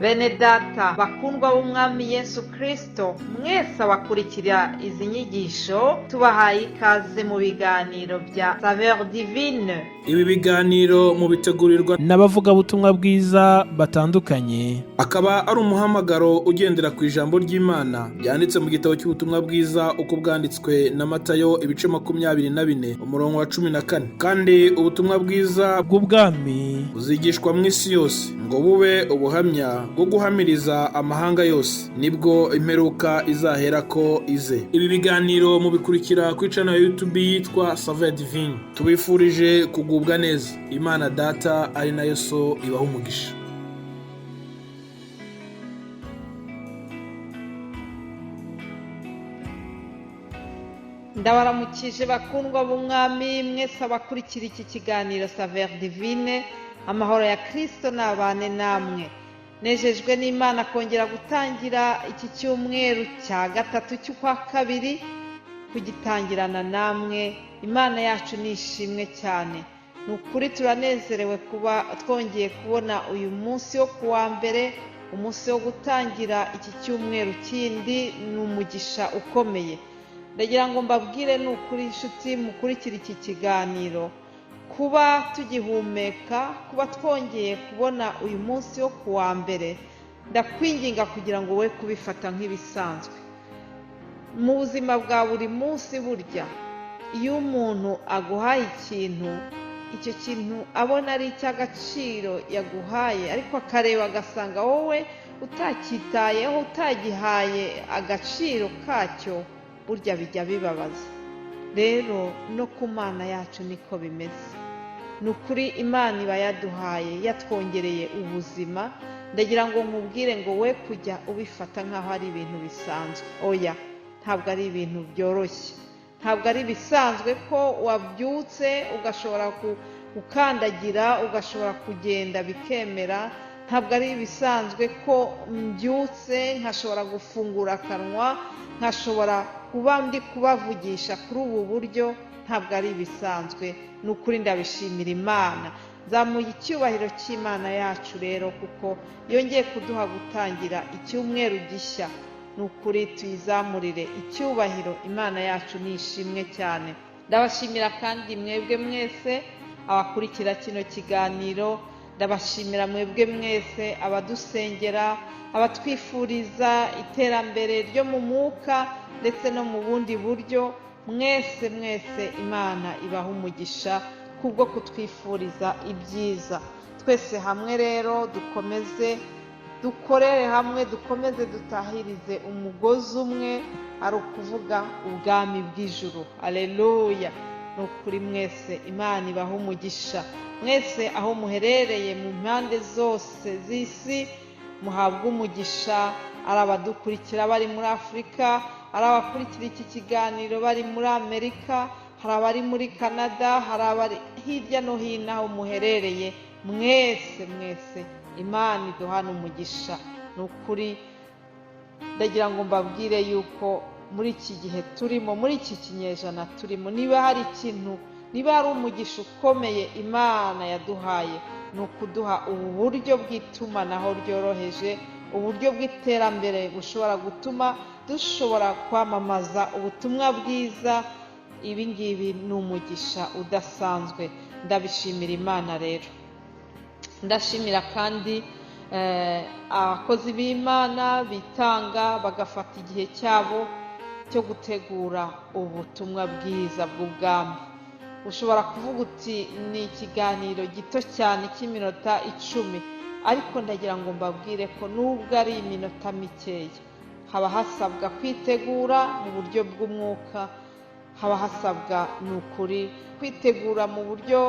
Bene data bakundwa b'umwami Yesu Kristo, mwese abakurikira izi nyigisho tubahaye ikaze mu biganiro bya Saveur Divine. Ibi biganiro mu bitegurirwa n'abavugabutumwa bwiza batandukanye, akaba ari umuhamagaro ugendera ku ijambo ry'Imana byanditse mu gitabo cy'ubutumwa bwiza uko bwanditswe na Matayo ibice 24 umurongo wa 14. Kandi ubutumwa bwiza bw'ubwami buzigishwa mu isi yose ngo bube ubuhamya bwo guhamiriza amahanga yose, nibwo imperuka izahera ko ize. Ibi biganiro mubikurikira ku channel ya YouTube yitwa Saveur Divine. Tubifurije kugubwa neza. Imana Data ari nayo So ibaha umugisha. Ndabaramukije bakundwa b'umwami mwese abakurikira iki kiganiro Saveur Divine. Amahoro ya Kristo nabane namwe. Nejejwe n'Imana kongera gutangira iki cyumweru cya gatatu cy'ukwa kabiri, kugitangirana namwe. Imana yacu nishimwe cyane. Nukuri turanezerewe kuba twongeye kubona uyu munsi wo kuwa mbere, umunsi wo gutangira iki cyumweru kindi, n'umugisha ukomeye. Ndagira ngo mbabwire nukuri inshuti mukurikira iki kiganiro, kuba tugihumeka, kuba twongeye kubona uyu munsi wo kuwa mbere, ndakwinginga kugira ngo we kubifata nk'ibisanzwe. Mu buzima bwa buri munsi burya iyo umuntu aguhaye ikintu, icyo kintu abona ari icy'agaciro yaguhaye, ariko akareba agasanga wowe utacyitayeho, utagihaye agaciro kacyo, burya bijya bibabaza. Rero no ku Mana yacu niko bimeze. Nukuri Imana iba yaduhaye, yatwongereye ubuzima. Ndagira ngo nkubwire ngo we kujya ubifata nk'aho ari ibintu bisanzwe. Oya, ntabwo ari ibintu byoroshye. Ntabwo ari bisanzwe ko wabyutse ugashobora gukandagira, ugashobora kugenda bikemera. Ntabwo ari bisanzwe ko mbyutse nkashobora gufungura akanwa, nkashobora kuba ndi kubavugisha kuri ubu buryo. Ntabwo ari bisanzwe. Nukuri ndabishimira Imana. Zamuye icyubahiro cy'Imana yacu rero, kuko yongeye kuduha gutangira icyumweru gishya. Nukuri tuyizamurire icyubahiro. Imana yacu nishimwe cyane. Ndabashimira kandi mwebwe mwese abakurikira kino kiganiro. Ndabashimira mwebwe mwese abadusengera, abatwifuriza iterambere ryo mu mwuka ndetse no mu bundi buryo. Mwese Imana ibaha umugisha kubwo kutwifuriza ibyiza. Twese hamwe rero dukomeze dukorere hamwe, dukomeze dutahirize umugozi umwe, ari ukuvuga ubwami bw'ijuru. Haleluya. Nukuri mwese Imana ibaha umugisha. Mwese aho muherereye mu mpande zose z'isi, muhabwe umugisha. Ari abadukurikira bari muri Afurika, hari abakurikira iki kiganiro bari muri Amerika, hari abari muri Canada, hari abari hirya no hino aho muherereye. Mwese Imana iduhana umugisha. Nukuri ndagira ngo mbabwire yuko muri iki gihe turimo, muri iki kinyejana turimo, niba hari ikintu, niba hari umugisha ukomeye Imana yaduhaye, ni ukuduha ubu buryo bw'itumanaho ryoroheje, uburyo bw'iterambere bushobora gutuma dushobora kwamamaza ubutumwa bwiza. Ibi ngibi ni umugisha udasanzwe. Ndabishimira Imana rero. Ndashimira kandi abakozi b'Imana bitanga bagafata igihe cyabo cyo gutegura ubutumwa bwiza bw'ubwami. Ushobora kuvuga uti ni ikiganiro gito cyane cy'iminota 10, ariko ndagira ngo mbabwire ko nubwo ari iminota mikeya, haba hasabwa kwitegura mu buryo bw'umwuka, haba hasabwa nukuri kwitegura mu buryo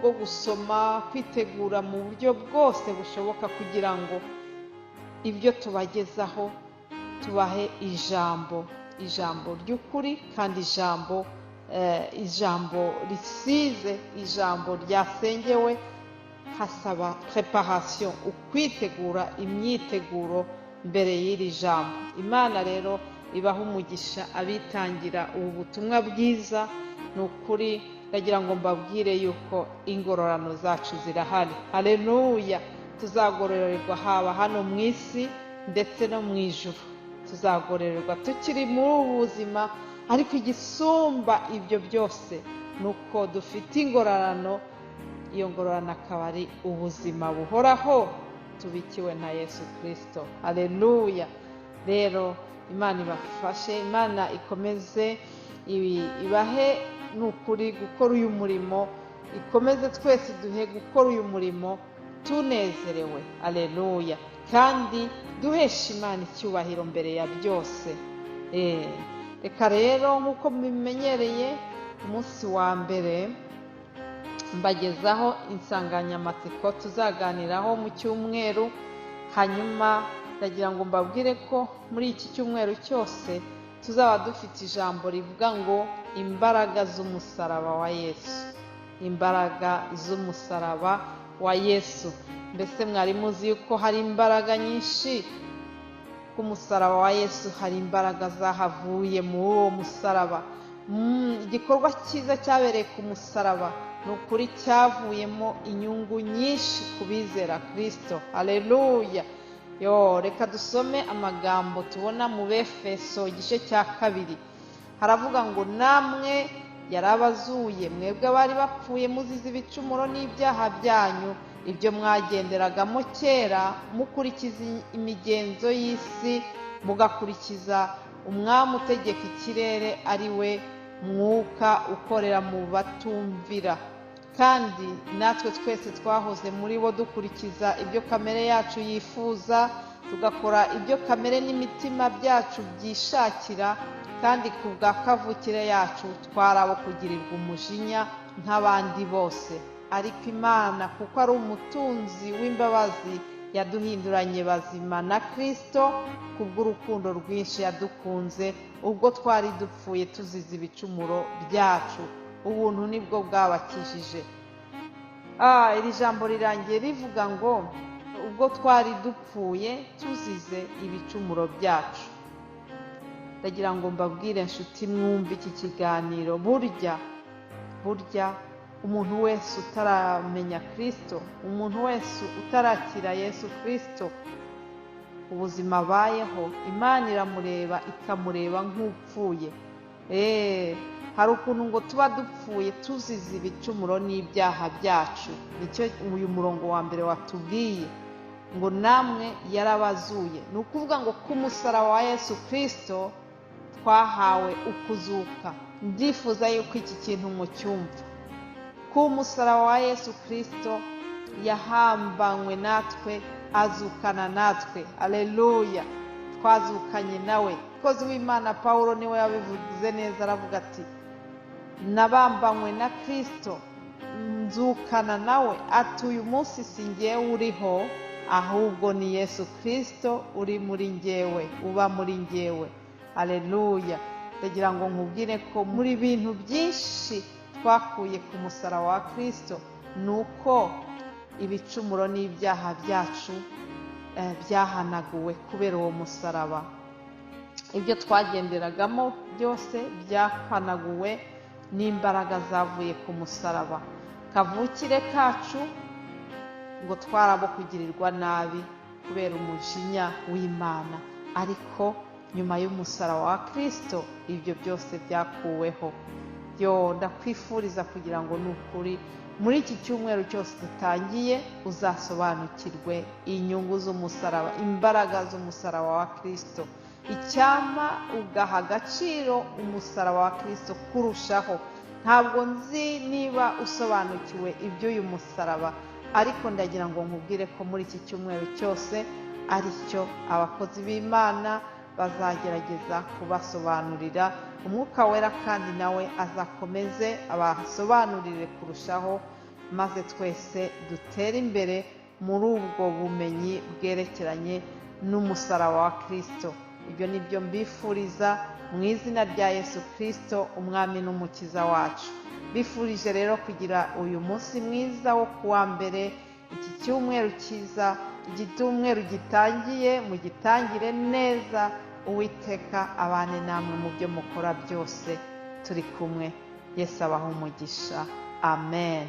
bwo gusoma, kwitegura mu buryo bwose bushoboka, kugira ngo ibyo tubagezaho tubahe ijambo ry'ukuri, kandi ijambo risize, ijambo ryasengewe. Hasaba preparation, ukwitegura, imyiteguro mbere y'iri jambo. Imana rero ibaha umugisha abitangira ubu butumwa bwiza. Nukuri ndagira ngo mbabwire yuko ingororano zacu zirahari. Haleluya. tuzagororerwa haba hano mu isi ndetse no mu ijuru. Tuzagororerwa tukiri muri ubu buzima, ariko igisumba ibyo byose ni uko dufite ingororano. Iyo ngororano akaba ari ubuzima buhoraho tubikiwe na Yesu Kristo. Haleluya! Rero Imana ibafashe, Imana ikomeze ibahe n'ukuri gukora uyu murimo, ikomeze twese duhe gukora uyu murimo tunezerewe. Haleluya! Kandi duhesha Imana icyubahiro mbere ya byose. Reka rero nk'uko mubimenyereye, umunsi wa mbere mbagezaho insanganyamatsiko tuzaganiraho mu cyumweru. Hanyuma ndagira ngo mbabwire ko muri iki cyumweru cyose tuzaba dufite ijambo rivuga ngo imbaraga z'umusaraba wa Yesu. Imbaraga z'umusaraba wa Yesu. Mbese mwari muzi yuko hari imbaraga nyinshi ku musaraba wa Yesu? Hari imbaraga zahavuye muri uwo musaraba. Igikorwa cyiza cyabereye ku musaraba ni ukuri cyavuyemo inyungu nyinshi ku bizera Kristo. Haleluya! Reka dusome amagambo tubona mu Befeso igice cya 2. Haravuga ngo namwe yarabazuye, mwebwe abari bapfuye muzize ibicumuro n'ibyaha byanyu, ibyo mwagenderagamo kera mukurikiza imigenzo y'isi, mugakurikiza umwami utegeka ikirere, ari we mwuka ukorera mu batumvira. Kandi natwe twese twahoze muri bo dukurikiza ibyo kamere yacu yifuza, tugakora ibyo kamere n'imitima byacu byishakira, kandi ku bwa kavukire yacu twari abo kugirirwa umujinya nk'abandi bose. Ariko Imana kuko ari umutunzi w'imbabazi, yaduhinduranye bazima na Kristo kubw'urukundo rwinshi yadukunze, ubwo twari dupfuye tuzize ibicumuro byacu. Ubuntu nibwo bwabakijije. Iri jambo rirangiye rivuga ngo ubwo twari dupfuye tuzize ibicumuro byacu. Ndagira ngo mbabwire inshuti mwumve iki kiganiro, burya umuntu wese utaramenya Kristo, umuntu wese utarakira Yesu Kristo, ubuzima abayeho Imana iramureba ikamureba nk'upfuye. Hari ukuntu ngo tuba dupfuye tuzize ibicumuro n'ibyaha byacu. Nicyo uyu murongo wa mbere watubwiye ngo namwe yarabazuye. Ni ukuvuga ngo ku musaraba wa Yesu Kristo twahawe ukuzuka. Ndifuza yuko iki kintu mucyumva. Ku musaraba wa Yesu Kristo yahambanywe natwe, azukana natwe. Haleluya! Twazukanye nawe. Umukozi w'Imana Pawulo niwe yabivuze neza, aravuga ati nabambanywe na Kristo, nzukana nawe. Ati uyu munsi si njyewe uriho, ahubwo ni Yesu Kristo uri muri njyewe, uba muri njyewe. Haleluya! Ndagira ngo nkubwire ko muri bintu byinshi twakuye ku musaraba wa Kristo, nuko ibicumuro n'ibyaha byacu byahanaguwe kubera uwo musaraba. Ibyo twagenderagamo byose byahanaguwe n'imbaraga zavuye ku musaraba. Kavukire kacu ngo twarabo kugirirwa nabi kubera umujinya w'Imana, ariko nyuma y'umusaraba wa Kristo ibyo byose byakuweho. Ndakwifuriza kugira ngo nukuri muri iki cyumweru cyose dutangiye uzasobanukirwe inyungu z'umusaraba, imbaraga z'umusaraba wa Kristo. Icyama ugaha agaciro umusaraba wa Kristo kurushaho. Ntabwo nzi niba usobanukiwe iby'uyu musaraba, ariko ndagira ngo nkubwire ko muri iki cyumweru cyose ari cyo abakozi b'Imana bazagerageza kubasobanurira. Umwuka wera kandi nawe azakomeze abasobanurire kurushaho, maze twese dutere imbere muri ubwo bumenyi bwerekeranye n'umusaraba wa Kristo. Ibyo ni byo mbifuriza mu izina rya Yesu Kristo, umwami n'umukiza wacu. Bifurije rero kugira uyu munsi mwiza wo kuwa mbere, iki cyumweru cyiza, icyumweru gitangiye, mugitangire neza. Uwiteka abane namwe mu byo mukora byose. Turi kumwe. Yesu abahe umugisha. Amen.